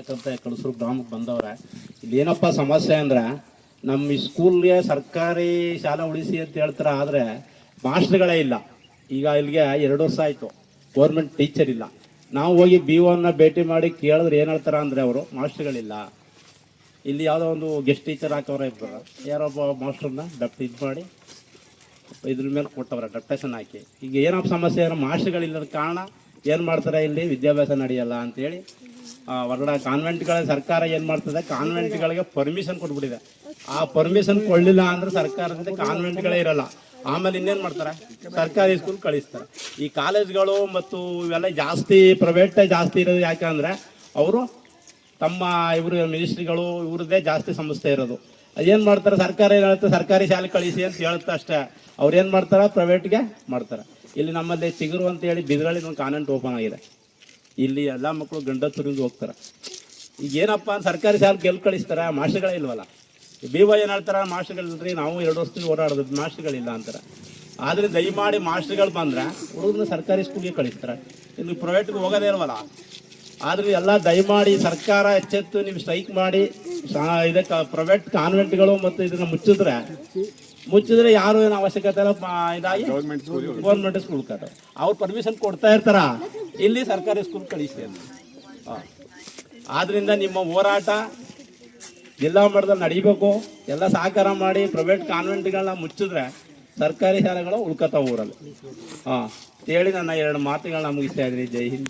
ಕಳಸರು ಗ್ರಾಮಕ್ಕೆ ಬಂದವ್ರೆ. ಇಲ್ಲಿ ಏನಪ್ಪ ಸಮಸ್ಯೆ ಅಂದ್ರೆ ನಮ್ಮ ಈ ಸ್ಕೂಲ್ಗೆ ಸರ್ಕಾರಿ ಶಾಲಾ ಉಳಿಸಿ ಅಂತ ಹೇಳ್ತಾರೆ, ಆದರೆ ಮಾಸ್ಟರ್ಗಳೇ ಇಲ್ಲ. ಈಗ ಇಲ್ಲಿಗೆ 2 ವರ್ಷ ಆಯಿತು, ಗೌರ್ಮೆಂಟ್ ಟೀಚರ್ ಇಲ್ಲ. ನಾವು ಹೋಗಿ BO ಭೇಟಿ ಮಾಡಿ ಕೇಳಿದ್ರೆ ಏನು ಹೇಳ್ತಾರೆ ಅಂದರೆ ಅವರು ಮಾಸ್ಟರ್ಗಳಿಲ್ಲ. ಇಲ್ಲಿ ಯಾವುದೋ ಒಂದು ಗೆಸ್ಟ್ ಟೀಚರ್ ಹಾಕವ್ರೆ ಇಬ್ಬರು, ಯಾರೊಬ್ಬ ಮಾಸ್ಟರ್ನ ಇದು ಮಾಡಿ ಇದ್ರ ಮೇಲೆ ಕೊಟ್ಟವ್ರೆ ಡಕ್ಟೇಷನ್ ಹಾಕಿ. ಈಗ ಏನಪ್ಪ ಸಮಸ್ಯೆ ಅಂದ್ರೆ ಮಾಸ್ಟರ್ಗಳಿಲ್ಲದ ಕಾರಣ ಏನು ಮಾಡ್ತಾರೆ, ಇಲ್ಲಿ ವಿದ್ಯಾಭ್ಯಾಸ ನಡೆಯಲ್ಲ ಅಂತೇಳಿ ಹೊರಗಡೆ ಕಾನ್ವೆಂಟ್ಗಳ ಸರ್ಕಾರ ಏನು ಮಾಡ್ತದೆ, ಕಾನ್ವೆಂಟ್ಗಳಿಗೆ ಪರ್ಮಿಷನ್ ಕೊಟ್ಬಿಟ್ಟಿದೆ. ಆ ಪರ್ಮಿಷನ್ ಕೊಡಲಿಲ್ಲ ಅಂದ್ರೆ ಸರ್ಕಾರದಿಂದ ಕಾನ್ವೆಂಟ್ಗಳೇ ಇರಲ್ಲ. ಆಮೇಲೆ ಇನ್ನೇನು ಮಾಡ್ತಾರೆ, ಸರ್ಕಾರಿ ಸ್ಕೂಲ್ ಕಳಿಸ್ತಾರೆ. ಈ ಕಾಲೇಜ್ಗಳು ಮತ್ತು ಇವೆಲ್ಲ ಜಾಸ್ತಿ ಪ್ರೈವೇಟೇ ಜಾಸ್ತಿ ಇರೋದು. ಯಾಕಂದರೆ ಅವರು ತಮ್ಮ ಇವರು ಮಿನಿಸ್ಟ್ರಿಗಳು ಇವ್ರದ್ದೇ ಜಾಸ್ತಿ ಸಂಸ್ಥೆ ಇರೋದು. ಅದೇನು ಮಾಡ್ತಾರೆ, ಸರ್ಕಾರ ಏನು ಹೇಳುತ್ತೆ, ಸರ್ಕಾರಿ ಶಾಲೆ ಕಳಿಸಿ ಅಂತ ಹೇಳುತ್ತೆ ಅಷ್ಟೇ. ಅವ್ರು ಏನು ಮಾಡ್ತಾರೆ, ಪ್ರೈವೇಟ್ಗೆ ಮಾಡ್ತಾರೆ. ಇಲ್ಲಿ ನಮ್ಮಲ್ಲಿ ಚಿಗುರು ಅಂತೇಳಿ ಬಿದ್ರಳ್ಳಿ ಒಂದು ಕಾನ್ವೆಂಟ್ ಓಪನ್ ಆಗಿದೆ. ಇಲ್ಲಿ ಎಲ್ಲ ಮಕ್ಕಳು ಗಂಡತ್ತೂರಿಂದ ಹೋಗ್ತಾರೆ. ಈಗ ಏನಪ್ಪ ಅಂತ ಸರ್ಕಾರಿ ಶಾಲೆ ಗೆಲ್ ಕಳಿಸ್ತಾರೆ, ಮಾಸ್ಟರ್ಗಳೇ ಇಲ್ವಲ್ಲ. BO ಏನು ಹೇಳ್ತಾರೆ, ಮಾಸ್ಟರ್ಗಳಿಲ್ರಿ, ನಾವು 2 ವರ್ಷದಿಂದ ಓಡಾಡೋದು, ಮಾಸ್ಟರ್ಗಳಿಲ್ಲ ಅಂತಾರೆ. ಆದರೆ ದಯಮಾಡಿ ಮಾಸ್ಟರ್ಗಳು ಬಂದರೆ ಹುಡುಗರನ್ನ ಸರ್ಕಾರಿ ಸ್ಕೂಲ್ಗೆ ಕಳಿಸ್ತಾರೆ, ಇನ್ನು ಪ್ರೈವೇಟ್ಗೆ ಹೋಗೋದೇ ಇಲ್ವಲ್ಲ. ಆದರೆ ಎಲ್ಲ ದಯಮಾಡಿ ಸರ್ಕಾರ ಎಚ್ಚೆತ್ತು ನೀವು ಸ್ಟ್ರೈಕ್ ಮಾಡಿ ಇದಕ್ಕೆ ಪ್ರೈವೇಟ್ ಕಾನ್ವೆಂಟ್ಗಳು ಮತ್ತು ಇದನ್ನು ಮುಚ್ಚಿದ್ರೆ ಯಾರು ಏನು ಅವಶ್ಯಕತೆ ಇಲ್ಲ. ಇದಾಗಿ ಗೌರ್ಮೆಂಟ್ ಸ್ಕೂಲ್ ಕಟ್ಟ ಅವ್ರು ಪರ್ಮಿಷನ್ ಕೊಡ್ತಾ ಇರ್ತಾರ, ಇಲ್ಲಿ ಸರ್ಕಾರಿ ಸ್ಕೂಲ್ ಕಳಿಸಿ ಅಂತ. ಆದ್ರಿಂದ ನಿಮ್ಮ ಹೋರಾಟ ಜಿಲ್ಲಾ ಮಟ್ಟದಲ್ಲಿ ನಡೀಬೇಕು. ಎಲ್ಲ ಸಹಕಾರ ಮಾಡಿ ಪ್ರೈವೇಟ್ ಕಾನ್ವೆಂಟ್ಗಳನ್ನ ಮುಚ್ಚಿದ್ರೆ ಸರ್ಕಾರಿ ಶಾಲೆಗಳು ಉಳ್ಕತಾವ ಊರಲ್ಲಿ. ಹೇಳಿ ನನ್ನ 2 ಮಾತುಗಳನ್ನ ಮುಗಿಸ್ತಾ ಇದ್ದೀನಿ. ಜೈ ಹಿಂದ್.